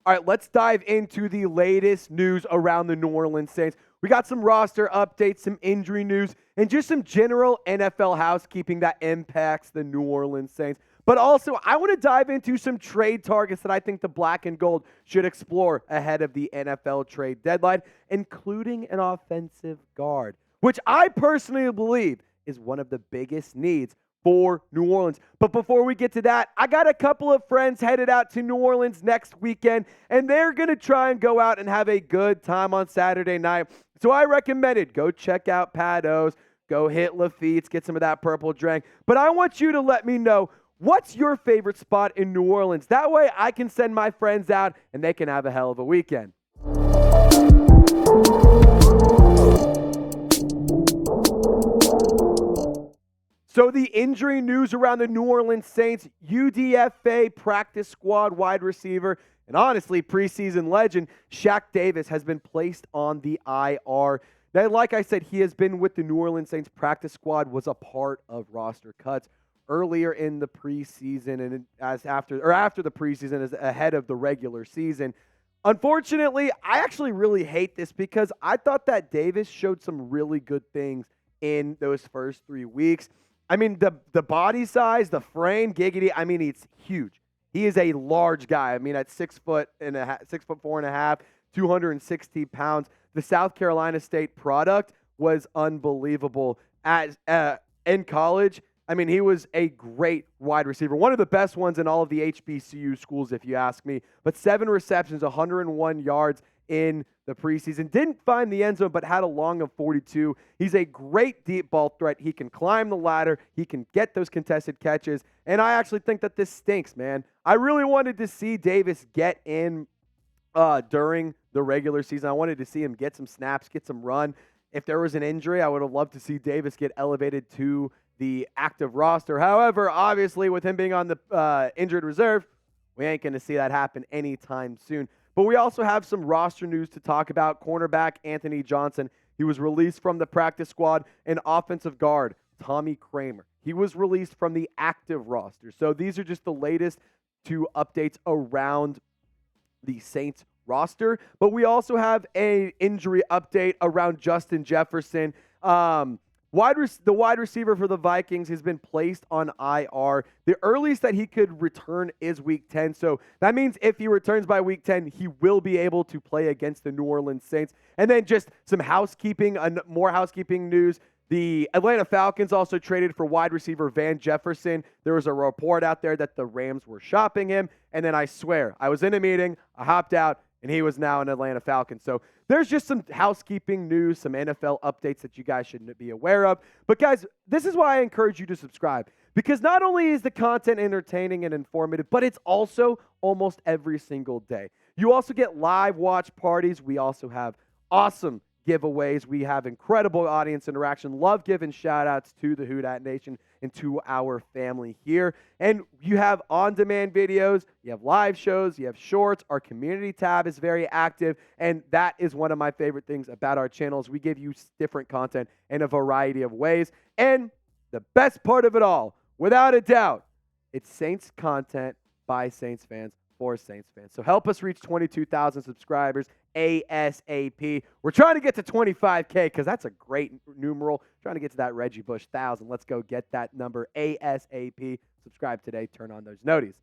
All right, let's dive into the latest news around the New Orleans Saints. We got some roster updates, some injury news, and just some general NFL housekeeping that impacts the New Orleans Saints. But also, I want to dive into some trade targets that I think the Black and Gold should explore ahead of the NFL trade deadline, including an offensive guard, which I personally believe is one of the biggest needs for New Orleans. But before we get to that, I got a couple of friends headed out to New Orleans next weekend, and they're going to try and go out and have a good time on Saturday night. So I recommended go check out Pado's, go hit Lafitte's, get some of that purple drink. But I want you to let me know, what's your favorite spot in New Orleans? That way I can send my friends out and they can have a hell of a weekend. So the injury news around the New Orleans Saints, UDFA practice squad wide receiver, and honestly, preseason legend, Shaq Davis has been placed on the IR. Now, like I said, he has been with the New Orleans Saints practice squad, was a part of roster cuts earlier in the preseason and after the preseason as ahead of the regular season. Unfortunately, I actually really hate this because I thought that Davis showed some really good things in those first 3 weeks. I mean, the body size, the frame, giggity, I mean, it's huge. He is a large guy. I mean, at 6'4.5", 260 pounds. The South Carolina State product was unbelievable. In college, I mean, he was a great wide receiver. One of the best ones in all of the HBCU schools, if you ask me. But 7 receptions, 101 yards in the preseason. Didn't find the end zone, but had a long of 42. He's a great deep ball threat. He can climb the ladder. He can get those contested catches. And I actually think that this stinks, man. I really wanted to see Davis get in during the regular season. I wanted to see him get some snaps, get some run. If there was an injury, I would have loved to see Davis get elevated to the active roster. However, obviously, with him being on the injured reserve, we ain't going to see that happen anytime soon. But we also have some roster news to talk about. Cornerback Anthony Johnson, he was released from the practice squad. And offensive guard Tommy Kramer, he was released from the active roster. So these are just the latest 2 updates around the Saints roster. But we also have an injury update around Justin Jefferson. The wide receiver for the Vikings has been placed on IR. The earliest that he could return is week 10. So that means if he returns by week 10, he will be able to play against the New Orleans Saints. And then just some more housekeeping news. The Atlanta Falcons also traded for wide receiver Van Jefferson. There was a report out there that the Rams were shopping him. And then I swear, I was in a meeting, I hopped out, and he was now an Atlanta Falcon. So there's just some housekeeping news, some NFL updates that you guys should be aware of. But guys, this is why I encourage you to subscribe. Because not only is the content entertaining and informative, but it's also almost every single day. You also get live watch parties. We also have awesome giveaways. We have incredible audience interaction. Love giving shout-outs to the Who Dat Nation and to our family here. And you have on-demand videos, you have live shows, you have shorts. Our community tab is very active, and that is one of my favorite things about our channels. We give you different content in a variety of ways. And the best part of it all, without a doubt, it's Saints content by Saints fans for Saints fans. So help us reach 22,000 subscribers ASAP. We're trying to get to 25K because that's a great numeral. Trying to get to that Reggie Bush 1,000. Let's go get that number ASAP. Subscribe today. Turn on those noties.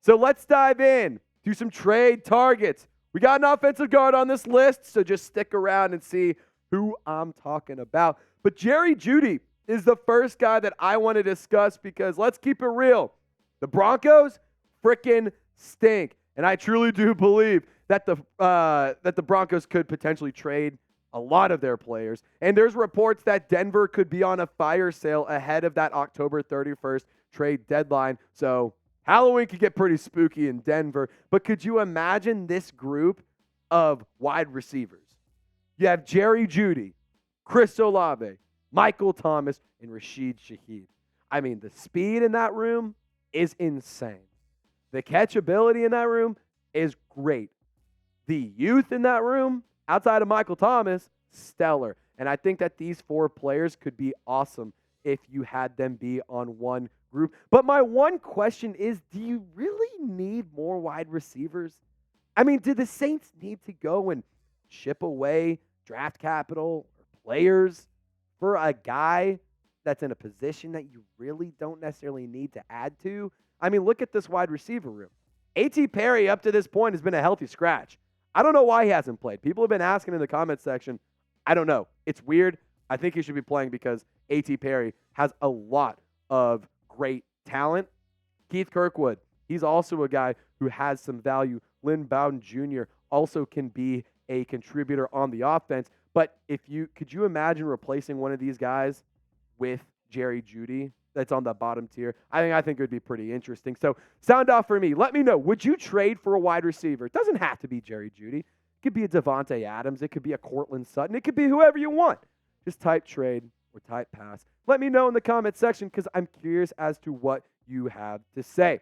So let's dive in to some trade targets. We got an offensive guard on this list, so just stick around and see who I'm talking about. But Jerry Jeudy is the first guy that I want to discuss because let's keep it real. The Broncos freaking stink. And I truly do believe that the Broncos could potentially trade a lot of their players. And there's reports that Denver could be on a fire sale ahead of that October 31st trade deadline. So Halloween could get pretty spooky in Denver. But could you imagine this group of wide receivers? You have Jerry Jeudy, Chris Olave, Michael Thomas, and Rashid Shaheed. I mean, the speed in that room is insane. The catchability in that room is great. The youth in that room, outside of Michael Thomas, stellar. And I think that these 4 players could be awesome if you had them be on one group. But my one question is, do you really need more wide receivers? I mean, do the Saints need to go and chip away draft capital or players for a guy that's in a position that you really don't necessarily need to add to? I mean, look at this wide receiver room. A.T. Perry, up to this point, has been a healthy scratch. I don't know why he hasn't played. People have been asking in the comments section. I don't know. It's weird. I think he should be playing because A.T. Perry has a lot of great talent. Keith Kirkwood, he's also a guy who has some value. Lynn Bowden Jr. also can be a contributor on the offense. But could you imagine replacing one of these guys with Jerry Jeudy that's on the bottom tier? I think it would be pretty interesting. So sound off for me. Let me know. Would you trade for a wide receiver? It doesn't have to be Jerry Jeudy. It could be a Devontae Adams. It could be a Courtland Sutton. It could be whoever you want. Just type trade or type pass. Let me know in the comment section because I'm curious as to what you have to say.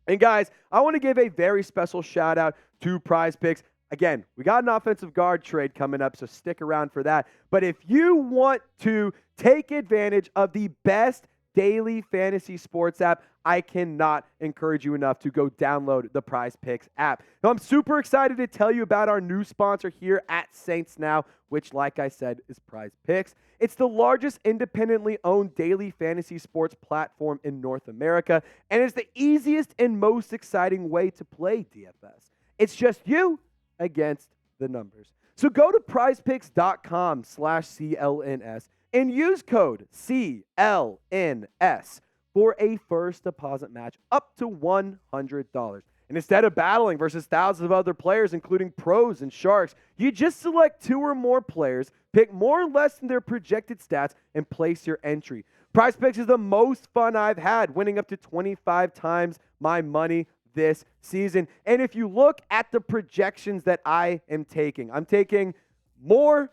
And guys, I want to give a very special shout out to Prize Picks. Again, we got an offensive guard trade coming up, so stick around for that. But if you want to take advantage of the best daily fantasy sports app, I cannot encourage you enough to go download the Prize Picks app. Now, I'm super excited to tell you about our new sponsor here at Saints Now, which, like I said, is Prize Picks. It's the largest independently owned daily fantasy sports platform in North America, and it's the easiest and most exciting way to play DFS. It's just you against the numbers. So go to prizepicks.com/CLNS and use code CLNS for a first deposit match up to $100. And instead of battling versus thousands of other players, including pros and sharks, you just select 2 or more players, pick more or less than their projected stats, and place your entry. Prize Picks is the most fun I've had, winning up to 25 times my money this season. And if you look at the projections that I'm taking more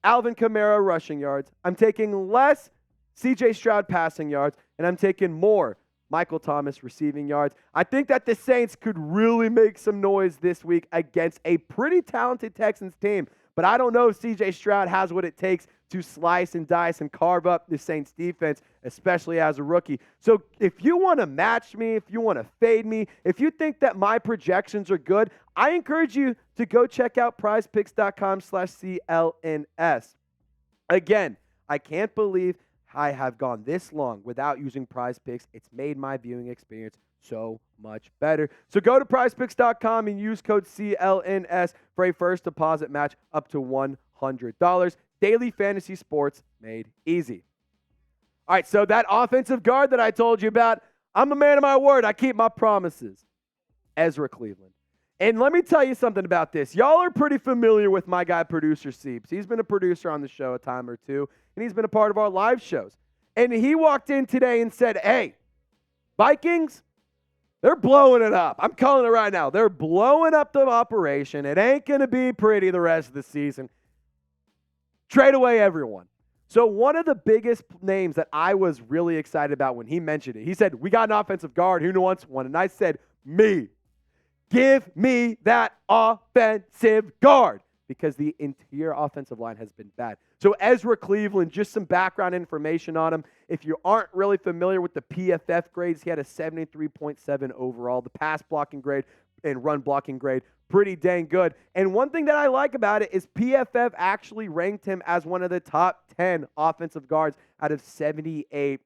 Alvin Kamara rushing yards, I'm taking less CJ Stroud passing yards, and I'm taking more Michael Thomas receiving yards. I think that the Saints could really make some noise this week against a pretty talented Texans team, but I don't know if CJ Stroud has what it takes to slice and dice and carve up the Saints defense, especially as a rookie. So if you want to match me, if you want to fade me, if you think that my projections are good, I encourage you to go check out prizepicks.com/CLNS. Again, I can't believe I have gone this long without using Prize Picks. It's made my viewing experience so much better. So go to prizepicks.com and use code CLNS for a first deposit match up to $100. Daily fantasy sports made easy. All right, so that offensive guard that I told you about, I'm a man of my word. I keep my promises. Ezra Cleveland. And let me tell you something about this. Y'all are pretty familiar with my guy, Producer Seeps. He's been a producer on the show a time or two, and he's been a part of our live shows. And he walked in today and said, hey, Vikings, they're blowing it up. I'm calling it right now. They're blowing up the operation. It ain't going to be pretty the rest of the season. Trade away everyone. So one of the biggest names that I was really excited about when he mentioned it, he said, we got an offensive guard. Who wants one? And I said, me. Give me that offensive guard, because the interior offensive line has been bad. So Ezra Cleveland, just some background information on him. If you aren't really familiar with the PFF grades, he had a 73.7 overall. The pass blocking grade and run blocking grade, pretty dang good. And one thing that I like about it is PFF actually ranked him as one of the top 10 offensive guards out of 78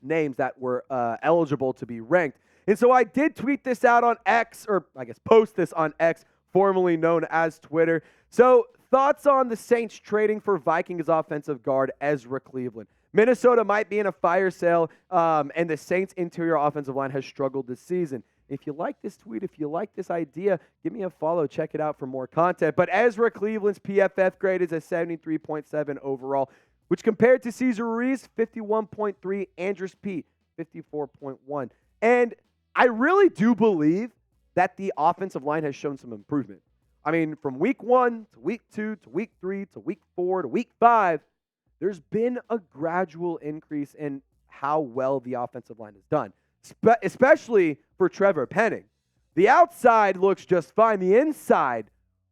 names that were eligible to be ranked. And so I did tweet this out on X, or I guess post this on X, formerly known as Twitter. So thoughts on the Saints trading for Vikings offensive guard Ezra Cleveland. Minnesota might be in a fire sale, and the Saints interior offensive line has struggled this season. If you like this tweet, if you like this idea, give me a follow. Check it out for more content. But Ezra Cleveland's PFF grade is a 73.7 overall, which compared to Cesar Ruiz, 51.3, Andrus Peat, 54.1. And I really do believe that the offensive line has shown some improvement. I mean, from week 1 to week 2 to week 3 to week 4 to week 5, there's been a gradual increase in how well the offensive line has done, especially for Trevor Penning. The outside looks just fine. The inside,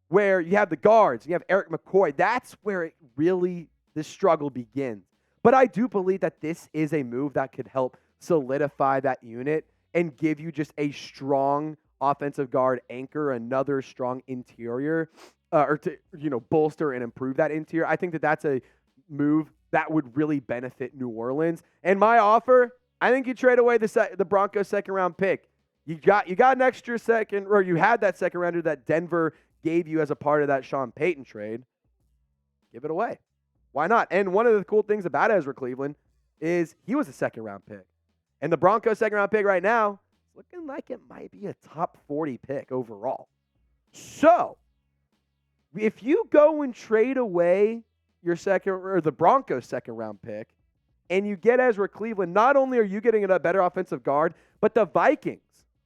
where you have the guards, you have Eric McCoy, that's where the struggle begins. But I do believe that this is a move that could help solidify that unit and give you just a strong offensive guard anchor another strong interior, or to, bolster and improve that interior. I think that that's a move that would really benefit New Orleans. And my offer, I think you trade away the Broncos second-round pick. You got an extra second, or you had that second rounder that Denver gave you as a part of that Sean Payton trade. Give it away. Why not? And one of the cool things about Ezra Cleveland is he was a second-round pick. And the Broncos second-round pick right now is looking like it might be a top 40 pick overall. So, if you go and trade away your the Broncos second-round pick, and you get Ezra Cleveland, not only are you getting a better offensive guard, but the Vikings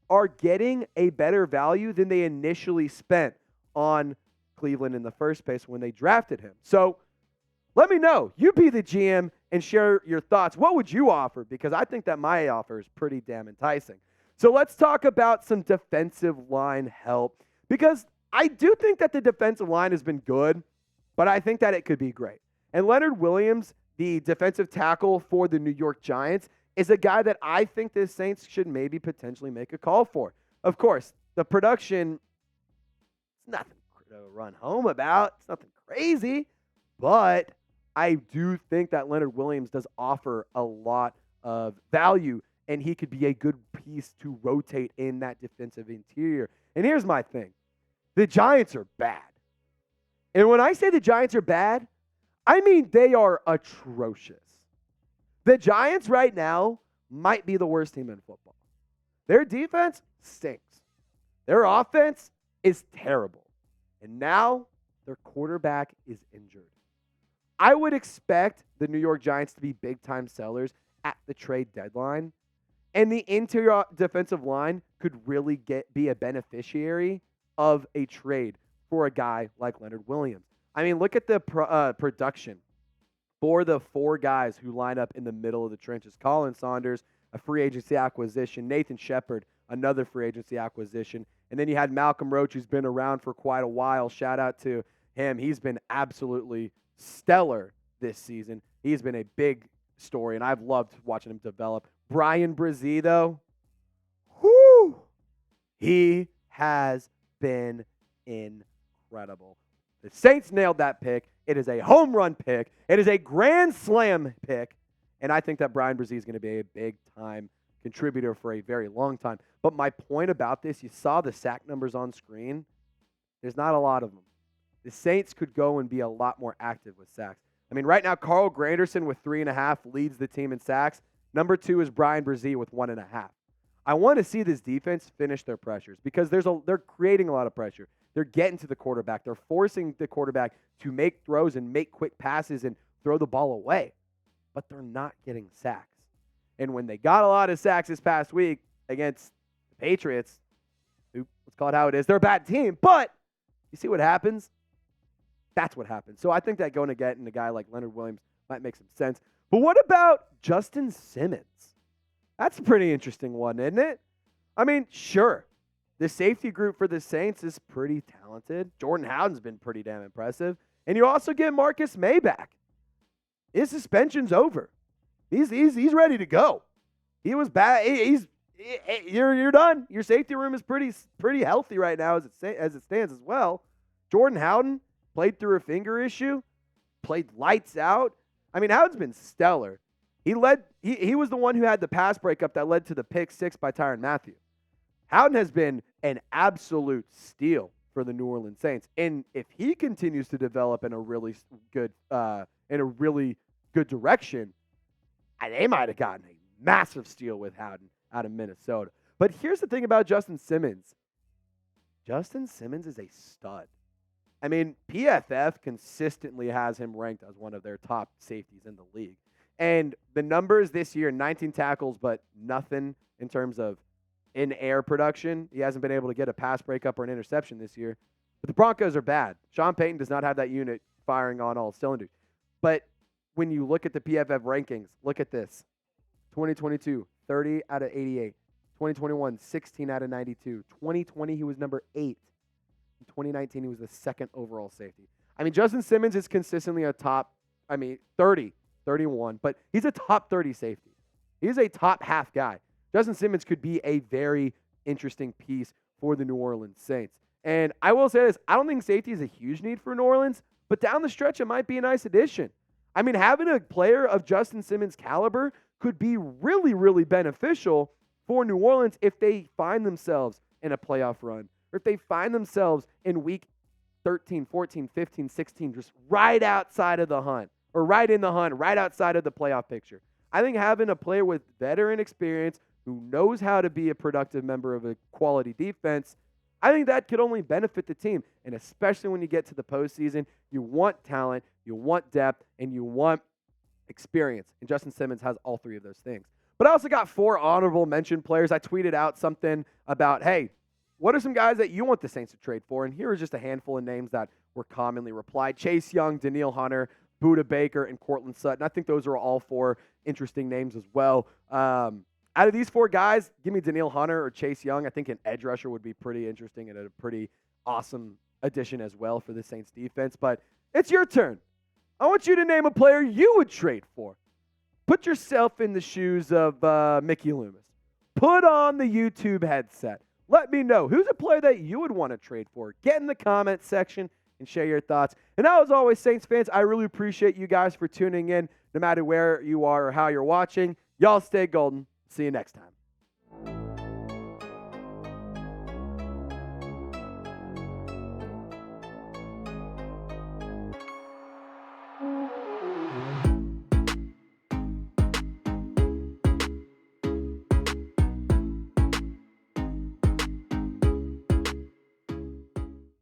are getting a better value than they initially spent on Cleveland in the first place when they drafted him. So let me know. You be the GM and share your thoughts. What would you offer? Because I think that my offer is pretty damn enticing. So let's talk about some defensive line help, because I do think that the defensive line has been good, but I think that it could be great. And Leonard Williams, the defensive tackle for the New York Giants, is a guy that I think the Saints should maybe potentially make a call for. Of course, the production, it's nothing to run home about. It's nothing crazy. But I do think that Leonard Williams does offer a lot of value, and he could be a good piece to rotate in that defensive interior. And here's my thing. The Giants are bad. And when I say the Giants are bad, I mean they are atrocious. The Giants right now might be the worst team in football. Their defense stinks. Their offense is terrible. And now their quarterback is injured. I would expect the New York Giants to be big-time sellers at the trade deadline. And the interior defensive line could really be a beneficiary of a trade for a guy like Leonard Williams. I mean, look at the production for the four guys who line up in the middle of the trenches. Colin Saunders, a free agency acquisition. Nathan Shepard, another free agency acquisition. And then you had Malcolm Roach, who's been around for quite a while. Shout out to him. He's been absolutely stellar this season. He's been a big story, and I've loved watching him develop. Brian Brzee, though, he has been incredible. The Saints nailed that pick. It is a home run pick. It is a grand slam pick. And I think that Brian Brzee is going to be a big-time contributor for a very long time. But my point about this, you saw the sack numbers on screen. There's not a lot of them. The Saints could go and be a lot more active with sacks. I mean, right now, Carl Granderson with 3.5 leads the team in sacks. Number 2 is Brian Brzee with 1.5. I want to see this defense finish their pressures because they're creating a lot of pressure. They're getting to the quarterback. They're forcing the quarterback to make throws and make quick passes and throw the ball away. But they're not getting sacks. And when they got a lot of sacks this past week against the Patriots, let's call it how it is, they're a bad team. But you see what happens? That's what happens. So I think that going to get in a guy like Leonard Williams might make some sense. But what about Justin Simmons? That's a pretty interesting one, isn't it? I mean, sure. The safety group for the Saints is pretty talented. Jordan Howden's been pretty damn impressive. And you also get Marcus May back. His suspension's over. He's ready to go. He was bad. You're done. Your safety room is pretty healthy right now as it stands as well. Jordan Howden played through a finger issue, played lights out. I mean, Howden's been stellar. He was the one who had the pass breakup that led to the pick 6 by Tyrann Mathieu. Howden has been an absolute steal for the New Orleans Saints. And if he continues to develop in a really good direction, they might have gotten a massive steal with Howden out of Minnesota. But here's the thing about Justin Simmons. Justin Simmons is a stud. I mean, PFF consistently has him ranked as one of their top safeties in the league. And the numbers this year, 19 tackles, but nothing in terms of in-air production. He hasn't been able to get a pass breakup or an interception this year. But the Broncos are bad. Sean Payton does not have that unit firing on all cylinders. But when you look at the PFF rankings, look at this. 2022, 30 out of 88. 2021, 16 out of 92. 2020, he was number 8. In 2019, he was the second overall safety. I mean, Justin Simmons is consistently a top, 30, 31, but he's a top 30 safety. He's a top half guy. Justin Simmons could be a very interesting piece for the New Orleans Saints. And I will say this, I don't think safety is a huge need for New Orleans, but down the stretch, it might be a nice addition. I mean, having a player of Justin Simmons' caliber could be really, really beneficial for New Orleans if they find themselves in a playoff run, or if they find themselves in week 13, 14, 15, 16, just right outside of the hunt, or right in the hunt, right outside of the playoff picture. I think having a player with veteran experience who knows how to be a productive member of a quality defense, I think that could only benefit the team. And especially when you get to the postseason, you want talent, you want depth, and you want experience. And Justin Simmons has all three of those things. But I also got 4 honorable mention players. I tweeted out something about, hey, what are some guys that you want the Saints to trade for? And here is just a handful of names that were commonly replied. Chase Young, Danielle Hunter, Budda Baker, and Courtland Sutton. I think those are all 4 interesting names as well. Out of these 4 guys, give me Danielle Hunter or Chase Young. I think an edge rusher would be pretty interesting and a pretty awesome addition as well for the Saints defense. But it's your turn. I want you to name a player you would trade for. Put yourself in the shoes of Mickey Loomis. Put on the YouTube headset. Let me know, who's a player that you would want to trade for? Get in the comment section and share your thoughts. And now, as always, Saints fans, I really appreciate you guys for tuning in, no matter where you are or how you're watching. Y'all stay golden. See you next time.